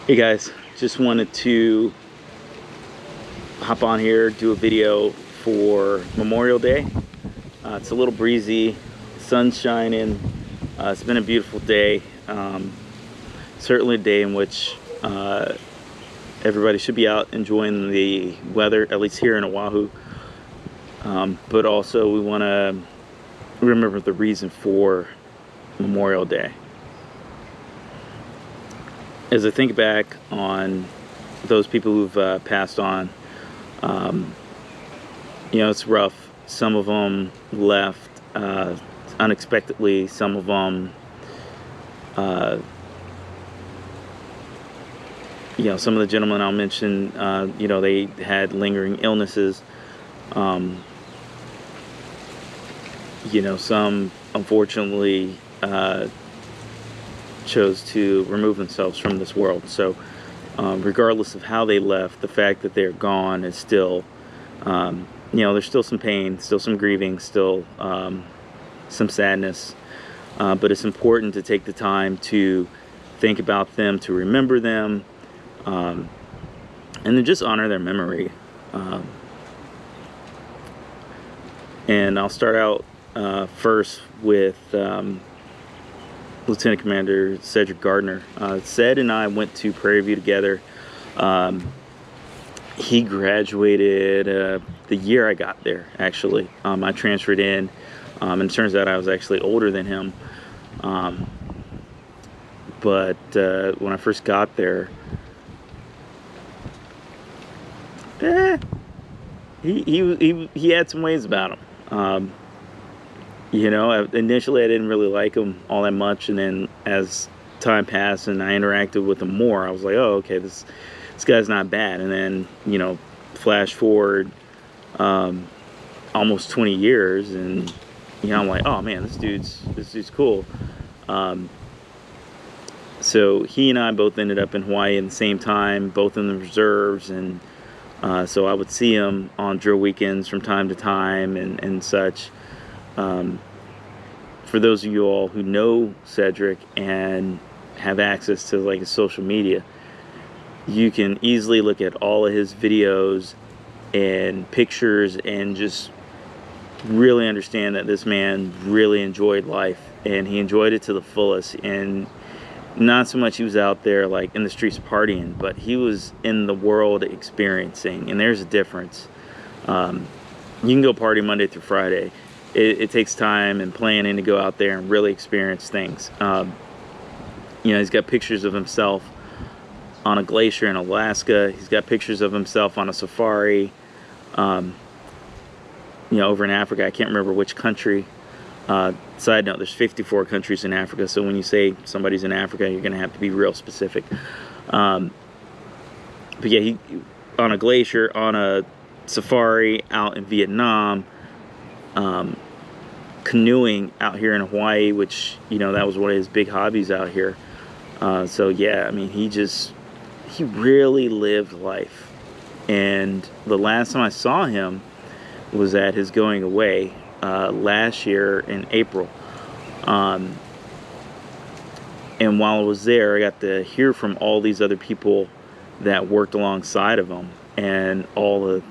Hey guys, just wanted to hop on here, do a video for Memorial Day. It's a little breezy, sun's shining, it's been a beautiful day. Certainly a day in which everybody should be out enjoying the weather, at least here in Oahu. But also we want to remember the reason for Memorial Day. As I think back on those people who've passed on, you know, it's rough. Some of them left unexpectedly. Some of them, you know, some of the gentlemen I'll mention, you know, they had lingering illnesses. You know, some unfortunately chose to remove themselves from this world. So regardless of how they left, the fact that they're gone is still, you know, there's still some pain, still some grieving, still some sadness, but it's important to take the time to think about them, to remember them, and to just honor their memory. And I'll start out first with Lieutenant Commander Cedric Gardner. Ced and I went to Prairie View together. He graduated the year I got there, actually. I transferred in, and it turns out I was actually older than him. But when I first got there, he had some ways about him. You know, initially I didn't really like him all that much, and then as time passed and I interacted with him more, I was like, oh, okay, this guy's not bad. And then, you know, flash forward almost 20 years, and you know, I'm like, oh man, this dude's cool. So he and I both ended up in Hawaii at the same time, both in the reserves, and so I would see him on drill weekends from time to time and such. For those of you all who know Cedric and have access to like his social media, you can easily look at all of his videos and pictures and just really understand that this man really enjoyed life, and he enjoyed it to the fullest. And not so much he was out there like in the streets partying, but he was in the world experiencing, and there's a difference. You can go party Monday through Friday. It takes time and planning to go out there and really experience things. You know, he's got pictures of himself on a glacier in Alaska. He's got pictures of himself on a safari, you know, over in Africa. I can't remember which country. Side note, there's 54 countries in Africa, so when you say somebody's in Africa, you're going to have to be real specific. But yeah, he on a glacier, on a safari out in Vietnam, canoeing out here in Hawaii, which, you know, that was one of his big hobbies out here. So yeah, I mean, he really lived life. And the last time I saw him was at his going away last year in April. And while I was there, I got to hear from all these other people that worked alongside of him and all the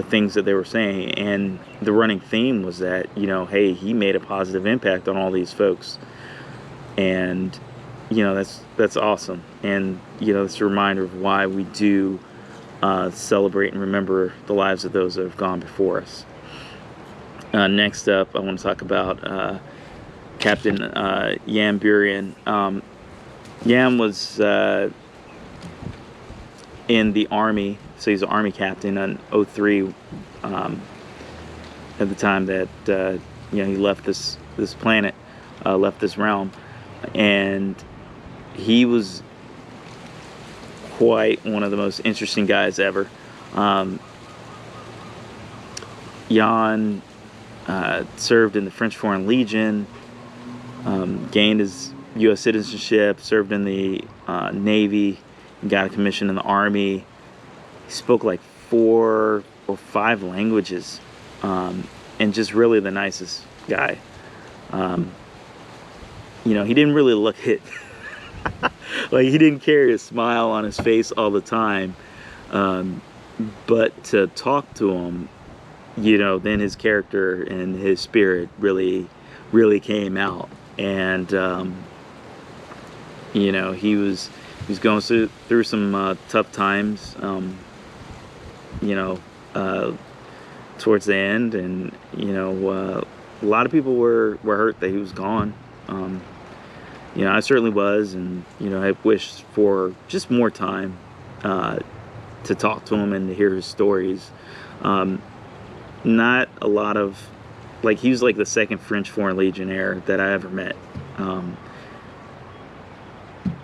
things that they were saying, and the running theme was that, you know, hey, he made a positive impact on all these folks. And you know, that's awesome. And you know, it's a reminder of why we do celebrate and remember the lives of those that have gone before us. Next up, I want to talk about Captain Yam Burian. Yam was in the Army, so he's an Army captain on 03 at the time that you know, he left this planet, left this realm, and he was quite one of the most interesting guys ever. Jan served in the French Foreign Legion, gained his U.S. citizenship, served in the Navy, got a commission in the Army. He spoke like 4 or 5 languages, and just really the nicest guy. You know, he didn't really look it Like, he didn't carry a smile on his face all the time, but to talk to him, you know, then his character and his spirit really came out. And you know, he was going through some tough times, you know, towards the end, and you know, a lot of people were hurt that he was gone. You know, I certainly was, and you know, I wished for just more time to talk to him and to hear his stories. Not a lot of, like, he was like the second French Foreign Legionnaire that I ever met.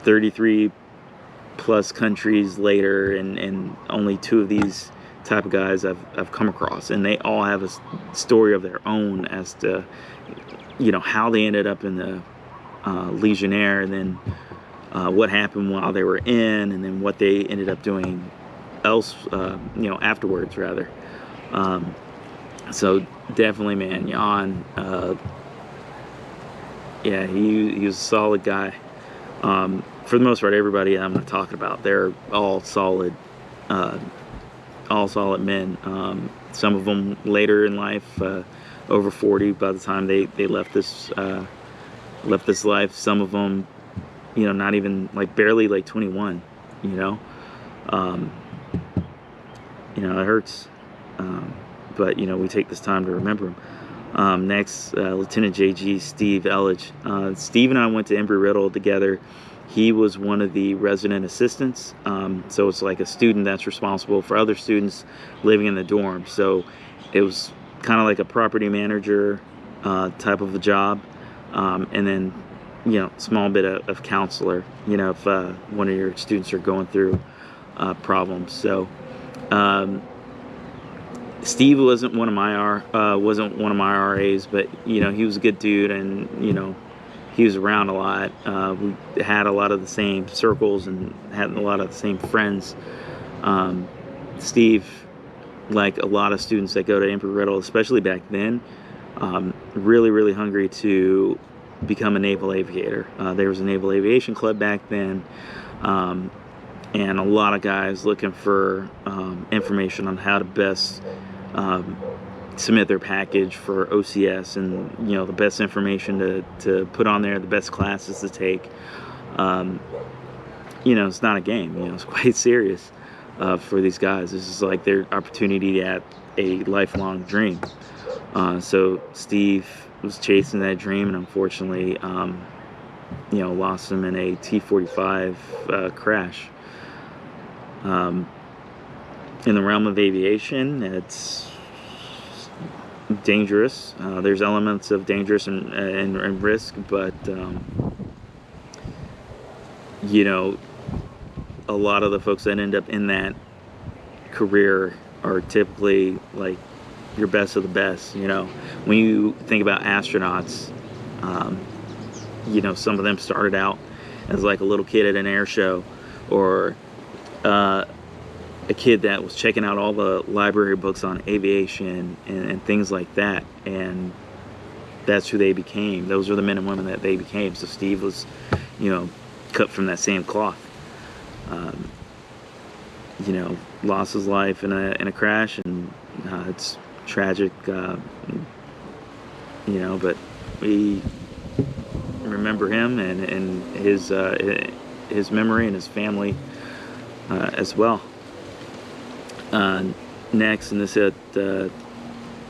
33 plus countries later, and only 2 of these type of guys I've come across, and they all have a story of their own as to, you know, how they ended up in the Legionnaire, and then what happened while they were in, and then what they ended up doing else, you know, afterwards rather. So definitely, man, Jan, yeah, he was a solid guy. For the most part, everybody I'm not talking about, they're all solid men. Some of them later in life, over 40 by the time they left this life. Some of them, you know, not even, like, barely like 21, you know. You know, it hurts, but you know, we take this time to remember him. Next, LTj.g Steve Elledge. Steve and I went to Embry-Riddle together. He was one of the resident assistants, so it's like a student that's responsible for other students living in the dorm. So it was kind of like a property manager type of a job, and then, you know, small bit of counselor, you know, if one of your students are going through problems. So Steve wasn't one of my RAs, but you know, he was a good dude, and you know, he was around a lot. We had a lot of the same circles and had a lot of the same friends. Steve, like a lot of students that go to Embry-Riddle, especially back then, really hungry to become a naval aviator. There was a naval aviation club back then, and a lot of guys looking for information on how to best submit their package for OCS, and you know, the best information to put on there, the best classes to take. You know, it's not a game, you know, it's quite serious for these guys. This is like their opportunity at a lifelong dream. So Steve was chasing that dream, and unfortunately, you know, lost him in a T-45 crash. In the realm of aviation, it's dangerous. There's elements of dangerous and risk, but you know, a lot of the folks that end up in that career are typically like your best of the best. You know, when you think about astronauts, you know, some of them started out as like a little kid at an air show, or a kid that was checking out all the library books on aviation and things like that, and that's who they became. Those are the men and women that they became. So Steve was, you know, cut from that same cloth. You know, lost his life in a crash, and it's tragic. You know, but we remember him and his memory and his family as well. Next, and this hit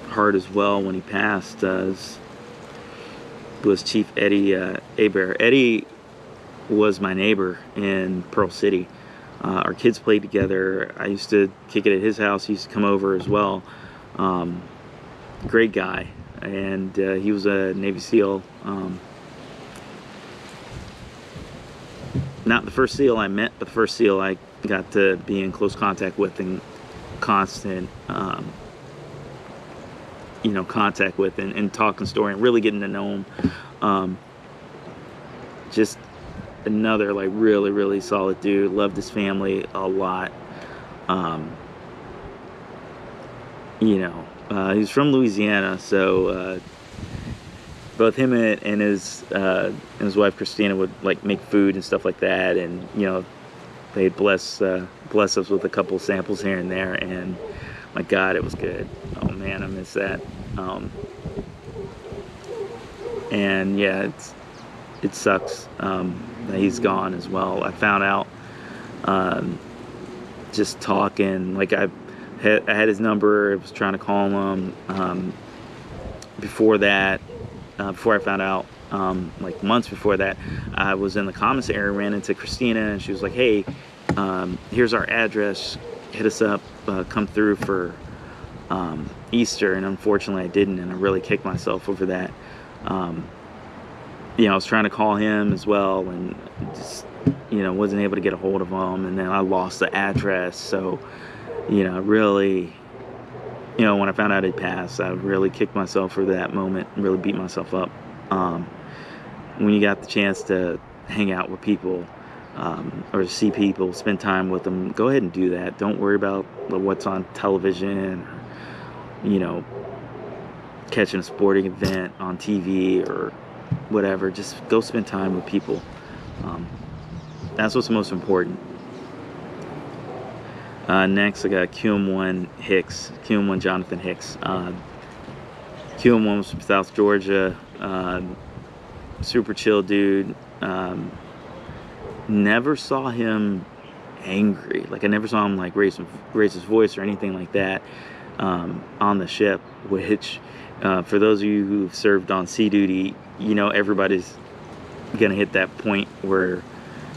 hard as well when he passed, was Chief Eddie Hebert. Eddie was my neighbor in Pearl City. Our kids played together. I used to kick it at his house. He used to come over as well. Great guy, and he was a Navy SEAL. Not the first SEAL I met, but the first SEAL I got to be in close contact with and constant, you know, contact with and talking story and really getting to know him. Just another like really solid dude. Loved his family a lot. You know, he's from Louisiana, so both him and his wife Christina would like make food and stuff like that, and you know, they'd bless us with a couple samples here and there, and my God, it was good. Oh man, I miss that. And yeah, it sucks that he's gone as well. I found out just talking, like I had his number. I was trying to call him before that. Before I found out, like months before that, I was in the commissary, ran into Christina, and she was like, "Hey, here's our address. Hit us up. Come through for Easter." And unfortunately, I didn't, and I really kicked myself over that. You know, I was trying to call him as well, and just, you know, wasn't able to get a hold of him. And then I lost the address, so, you know, really, you know, when I found out he passed, I really kicked myself for that moment and really beat myself up. When you got the chance to hang out with people or see people, spend time with them, go ahead and do that. Don't worry about what's on television or, you know, catching a sporting event on TV or whatever. Just go spend time with people. That's what's most important. Next, I got QM1 Hicks, QM1 Jonathan Hicks. QM1 was from South Georgia. Super chill dude. Never saw him angry. Like, I never saw him like raise his voice or anything like that on the ship, which for those of you who've served on sea duty, you know, everybody's gonna hit that point where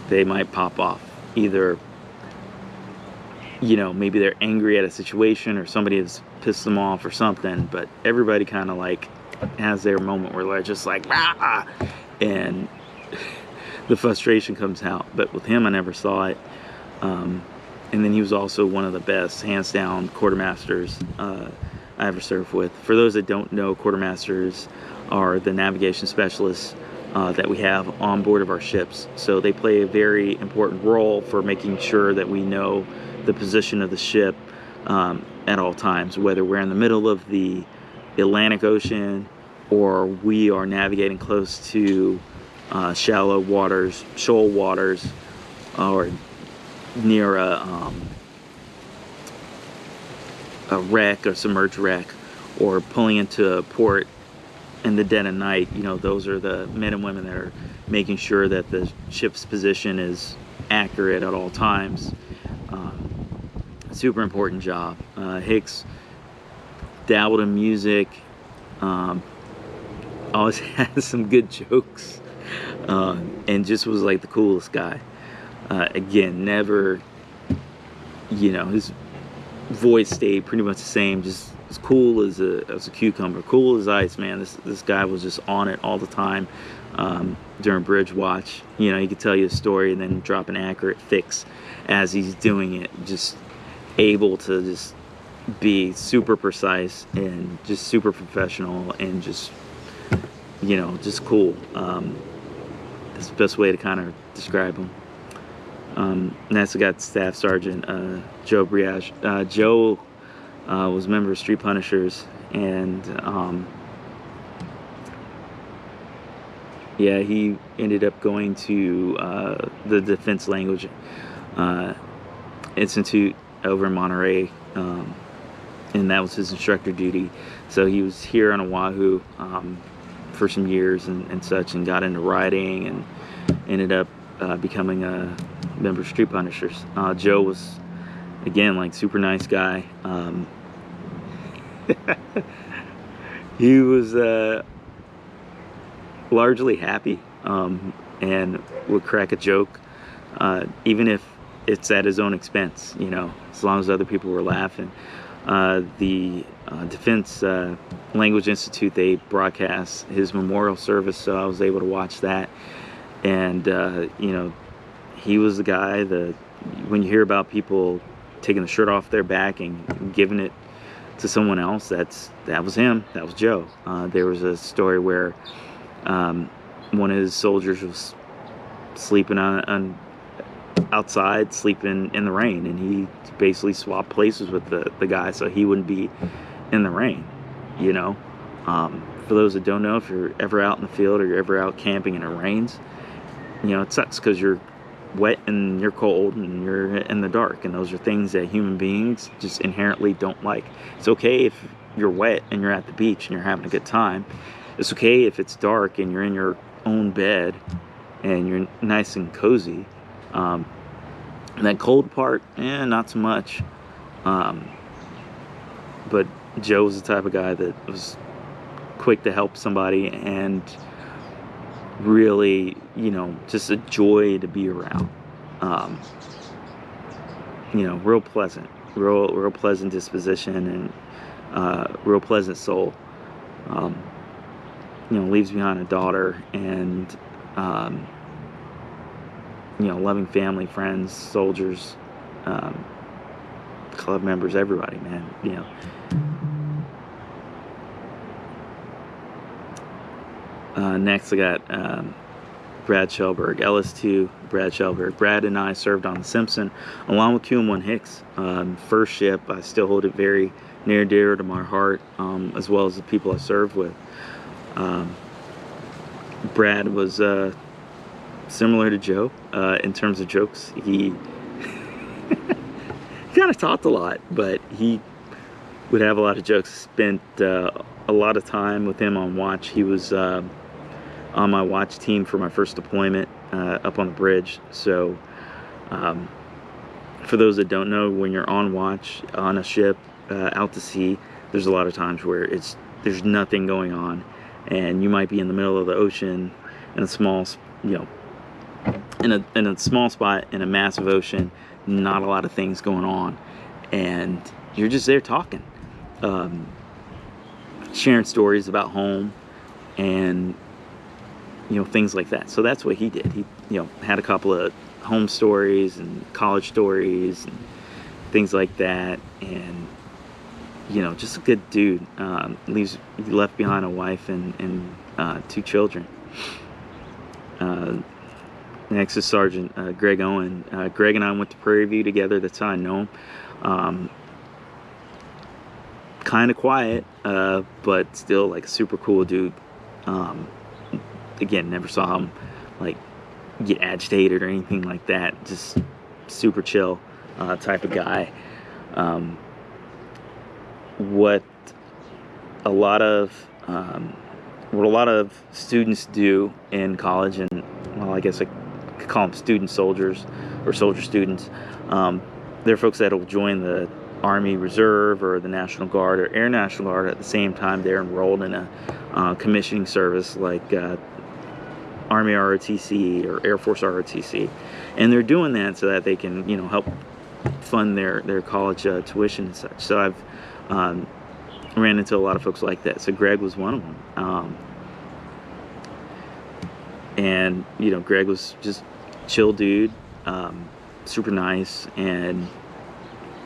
they might pop off. Either, you know, maybe they're angry at a situation or somebody has pissed them off or something, but everybody kind of like has their moment where they're just like, "Rah!" and the frustration comes out. But with him, I never saw it. And then he was also one of the best, hands down, quartermasters I ever served with. For those that don't know, quartermasters are the navigation specialists that we have on board of our ships. So they play a very important role for making sure that we know the position of the ship at all times, whether we're in the middle of the Atlantic Ocean or we are navigating close to shallow waters, shoal waters, or near a wreck, a submerged wreck, or pulling into a port in the dead of night. You know, those are the men and women that are making sure that the ship's position is accurate at all times. Super important job. Hicks dabbled in music, always had some good jokes, and just was like the coolest guy. Again, never, you know, his voice stayed pretty much the same, just as cool as a cucumber, cool as ice, man. This guy was just on it all the time. During bridge watch, you know, he could tell you a story and then drop an accurate fix as he's doing it, just able to just be super precise and just super professional and just, you know, just cool. That's the best way to kind of describe him. Next, I got Staff Sergeant Joe Briag. Joe was a member of Street Punishers, and yeah, he ended up going to the Defense Language Institute over in Monterey, and that was his instructor duty. So he was here on Oahu for some years and such, and got into riding and ended up becoming a member of Street Punishers. Joe was, again, like, super nice guy. He was largely happy and would crack a joke, even if it's at his own expense, you know, as long as other people were laughing. The Defense Language Institute, they broadcast his memorial service, so I was able to watch that. And you know, he was the guy that, when you hear about people taking the shirt off their back and giving it to someone else, that was him. That was Joe. There was a story where one of his soldiers was sleeping outside, sleeping in the rain, and he basically swapped places with the guy so he wouldn't be in the rain, you know. For those that don't know, if you're ever out in the field or you're ever out camping and it rains, you know, it sucks because you're wet and you're cold and you're in the dark, and those are things that human beings just inherently don't like. It's okay if you're wet and you're at the beach and you're having a good time. It's okay if it's dark and you're in your own bed and you're nice and cozy. And that cold part, not so much. But Joe was the type of guy that was quick to help somebody and really, you know, just a joy to be around. You know, real pleasant disposition, and real pleasant soul. You know, leaves behind a daughter, and you know, loving family, friends, soldiers, club members, everybody, man. You know. Next, I got Brad Shelburg, LS2 Brad Shelburg. Brad and I served on the Simpson along with QM1 Hicks. First ship, I still hold it very near and dear to my heart, as well as the people I served with. Brad was similar to Joe in terms of jokes. He kind of talked a lot, but he would have a lot of jokes. Spent a lot of time with him on watch. He was on my watch team for my first deployment up on the bridge. So for those that don't know, when you're on watch on a ship out to sea, there's a lot of times where there's nothing going on, and you might be in the middle of the ocean in a small, you know, in a small spot in a massive ocean, not a lot of things going on, and you're just there talking, sharing stories about home and, you know, things like that. So that's what he did. He, you know, had a couple of home stories and college stories and things like that, and, you know, just a good dude. He left behind a wife and 2 children. Next is Sergeant Greg Owen. Greg and I went to Prairie View together. That's how I know him. Kind of quiet, but still like a super cool dude. Again, never saw him like get agitated or anything like that. Just super chill type of guy. What a lot of students do in college, and well, I guess I could call them student soldiers or soldier students. They're folks that will join the Army Reserve or the National Guard or Air National Guard at the same time they're enrolled in a commissioning service like Army ROTC or Air Force ROTC, and they're doing that so that they can, you know, help fund their college tuition and such. So I've ran into a lot of folks like that. So Greg was one of them, and you know, Greg was just chill dude, super nice, and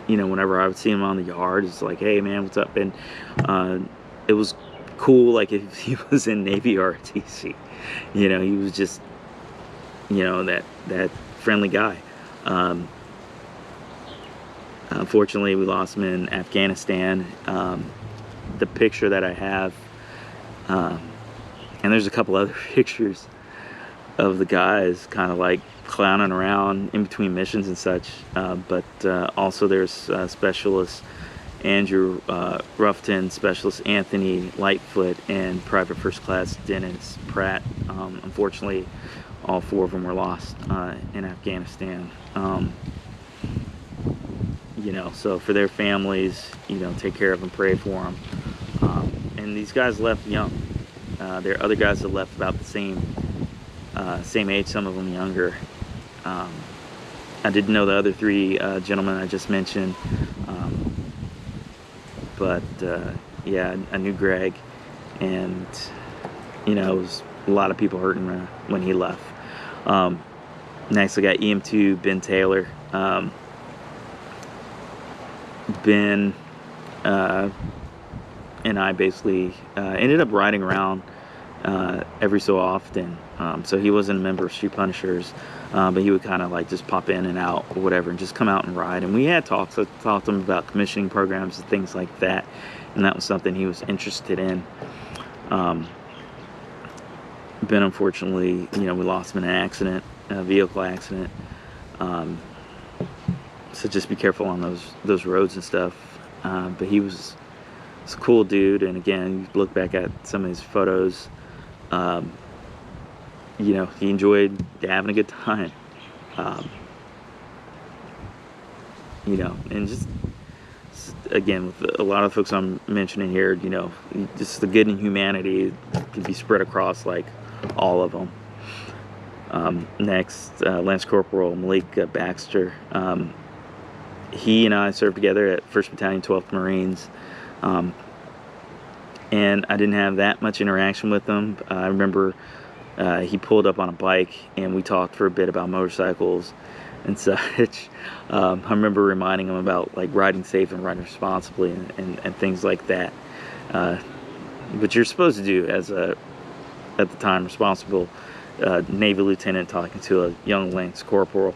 you know, whenever I would see him on the yard, it's like, hey man, what's up? And it was cool, like if he was in Navy ROTC, you know, he was just, you know, that friendly guy. Unfortunately, we lost him in Afghanistan. The picture that I have, and there's a couple other pictures of the guys kind of like clowning around in between missions and such, but also there's Specialist Andrew Roughton, Specialist Anthony Lightfoot, and Private First Class Dennis Pratt. Unfortunately, all 4 of them were lost in Afghanistan. You know, so for their families, you know, take care of them, pray for them. And these guys left young. There are other guys that left about the same age, some of them younger. I didn't know the other 3 gentlemen I just mentioned, but yeah, I knew Greg, and you know, it was a lot of people hurting when he left. Next, I got EM2 Ben Taylor. Ben and I basically ended up riding around every so often. So he wasn't a member of Street Punishers, but he would kind of like just pop in and out or whatever and just come out and ride. And we had talks. I talked to him about commissioning programs and things like that, and that was something he was interested in. Ben, unfortunately, we lost him in an accident, a vehicle accident. So just be careful on those roads and stuff. But he was a cool dude, and again, you look back at some of his photos. He enjoyed having a good time. And just again, with a lot of folks I'm mentioning here, just the good in humanity can be spread across like all of them. Next, Lance Corporal Malik Baxter. He and I served together at 1st Battalion, 12th Marines. And I didn't have that much interaction with him. I remember he pulled up on a bike and we talked for a bit about motorcycles and such. I remember reminding him about like riding safe and riding responsibly and things like that. What you're supposed to do as a, at the time, responsible Navy lieutenant talking to a young Lance Corporal.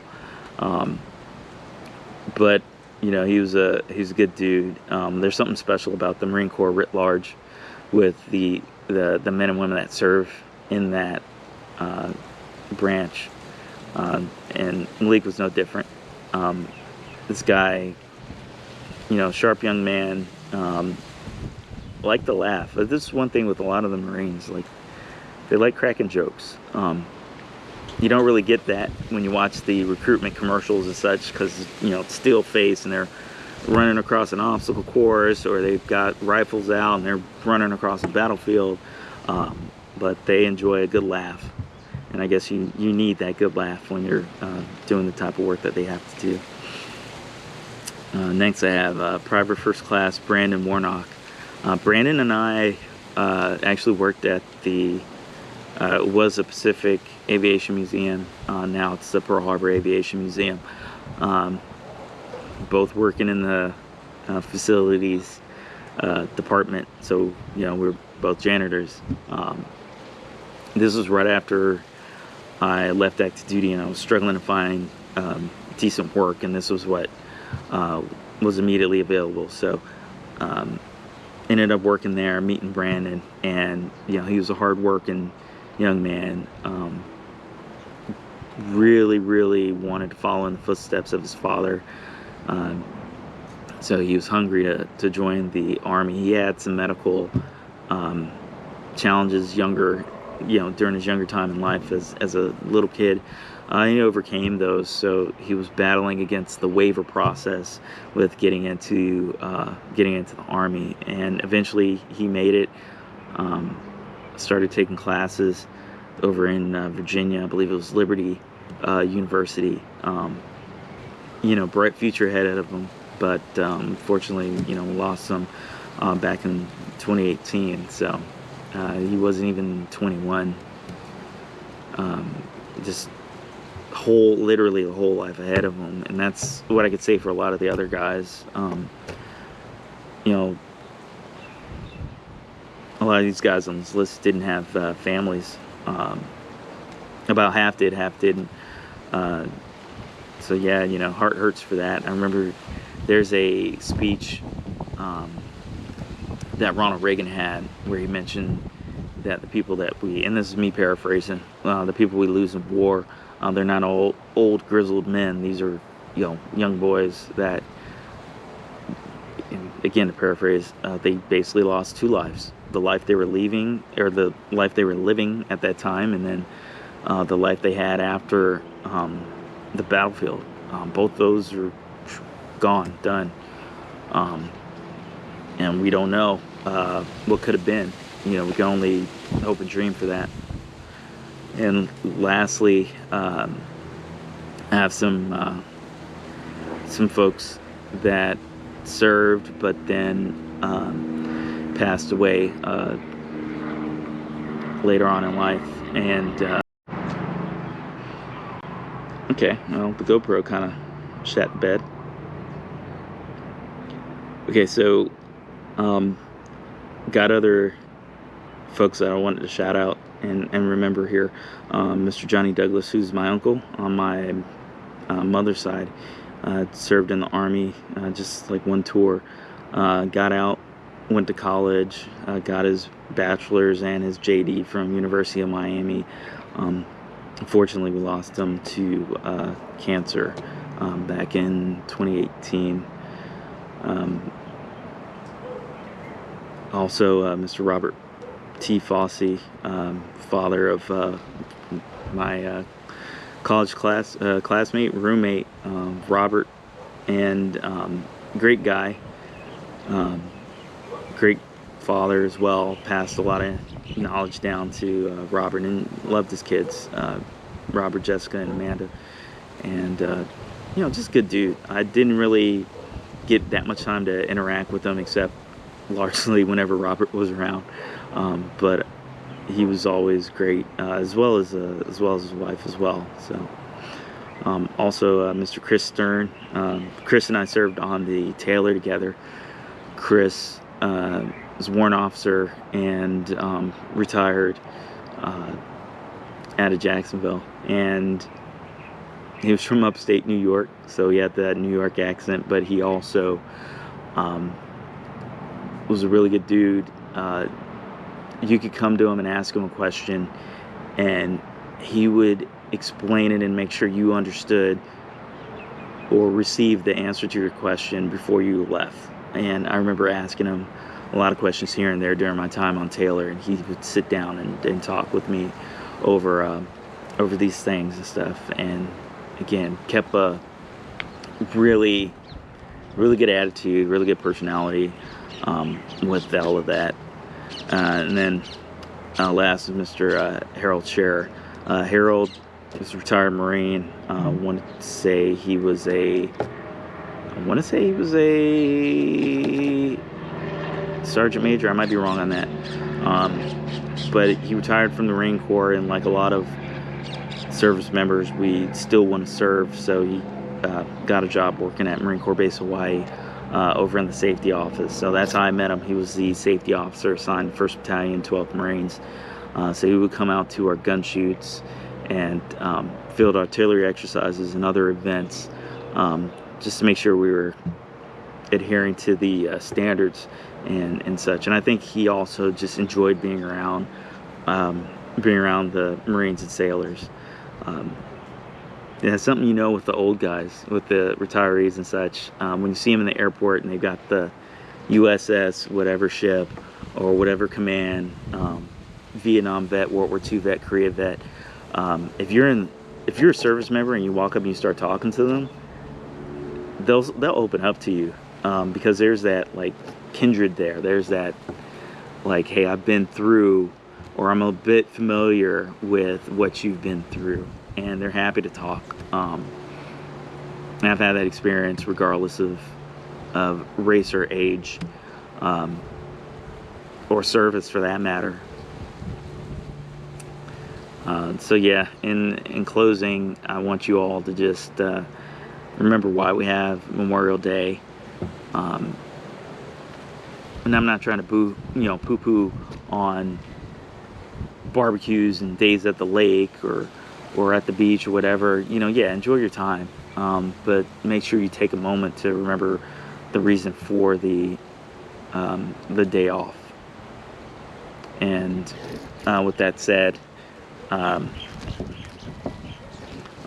But he was a good dude. There's something special about the Marine Corps writ large, with the men and women that serve in that branch. And Malik was no different. This guy, sharp young man, liked to laugh. But this is one thing with a lot of the Marines, like they like cracking jokes. You don't really get that when you watch the recruitment commercials and such, because it's still face and they're running across an obstacle course, or they've got rifles out and they're running across a battlefield. But they enjoy a good laugh, and I guess you need that good laugh when you're doing the type of work that they have to do. Next, I have Private First Class Brandon Warnock. Brandon and I actually worked at the it was a Pacific Aviation Museum. Now it's the Pearl Harbor Aviation Museum. Both working in the facilities department, so we're both janitors. This was right after I left active duty, and I was struggling to find decent work, and this was what was immediately available. So ended up working there, meeting Brandon, and he was a hard-working young man. Really wanted to follow in the footsteps of his father. So he was hungry to join the Army. He had some medical challenges during his younger time in life as a little kid. He overcame those, so he was battling against the waiver process with getting into the Army, and eventually he made it. Started taking classes over in Virginia. I believe it was Liberty University. Bright future ahead of him, but unfortunately, lost him back in 2018. So he wasn't even 21. Just literally a whole life ahead of him, and that's what I could say for a lot of the other guys. A lot of these guys on this list didn't have families. About half did, half didn't. So yeah, heart hurts for that. I remember there's a speech that Ronald Reagan had where he mentioned that the people that and this is me paraphrasing, the people we lose in war, they're not old grizzled men. These are young boys that, again to paraphrase, they basically lost two lives: the life they were leaving, or the life they were living at that time, and then the life they had after the battlefield. Both those are gone, done, and we don't know what could have been. We can only hope and dream for that. And lastly, I have some folks that served but then passed away later on in life. And okay, well, the GoPro kind of shat the bed. Okay, so got other folks that I wanted to shout out and remember here. Mr. Johnny Douglas, who's my uncle on my mother's side, served in the Army, just like one tour, got out went to college, got his bachelor's and his JD from University of Miami. Unfortunately, we lost him to cancer back in 2018. Also, Mr. Robert T. Fauci, father of my college classmate, roommate, Robert, and great guy, great father as well. Passed a lot of knowledge down to Robert, and loved his kids, Robert, Jessica, and Amanda. And you know, just good dude. I didn't really get that much time to interact with him, except largely whenever Robert was around. But he was always great, as well as his wife as well. So, also Mr. Chris Stern. Chris and I served on the Taylor together. Chris was a warrant officer and retired out of Jacksonville, and he was from upstate New York, so he had that New York accent. But he also was a really good dude. You could come to him and ask him a question, and he would explain it and make sure you understood or received the answer to your question before you left. And I remember asking him a lot of questions here and there during my time on Taylor, and he would sit down and talk with me over these things and stuff. And again, kept a really good attitude, really good personality with all of that. And then last is Mr. Harold Sharrer. Harold was a retired Marine. I want to say he was a sergeant major. I might be wrong on that. But he retired from the Marine Corps, and like a lot of service members, we still want to serve. So he got a job working at Marine Corps Base Hawaii, over in the safety office. So that's how I met him. He was the safety officer assigned 1st Battalion, 12th Marines. So he would come out to our gun shoots and field artillery exercises and other events, just to make sure we were adhering to the standards and such. And I think he also just enjoyed being around the Marines and sailors. It's something, you know, with the old guys, with the retirees and such, when you see them in the airport and they've got the USS whatever ship or whatever command, Vietnam vet, World War II vet, Korea vet, if you're a service member and you walk up and you start talking to them, they'll open up to you, because there's that like kindred there. There's that like, hey, I've been through, or I'm a bit familiar with what you've been through. And they're happy to talk. And I've had that experience regardless of race or age, or service for that matter. So yeah, in closing, I want you all to just remember why we have Memorial Day. And I'm not trying to poo-poo on barbecues and days at the lake or at the beach or whatever. Yeah, enjoy your time, but make sure you take a moment to remember the reason for the day off. And with that said, I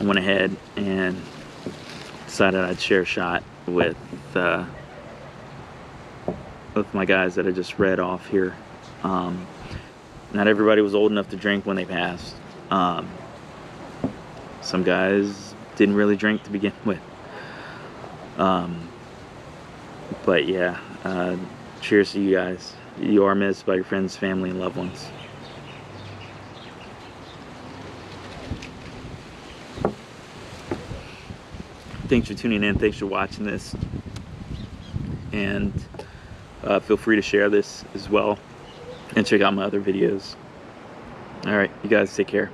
went ahead and decided I'd share a shot with my guys that I just read off here. Not everybody was old enough to drink when they passed. Some guys didn't really drink to begin with. But yeah, cheers to you guys. You are missed by your friends, family, and loved ones. Thanks for tuning in. Thanks for watching this. And feel free to share this as well. And check out my other videos. Alright, you guys take care.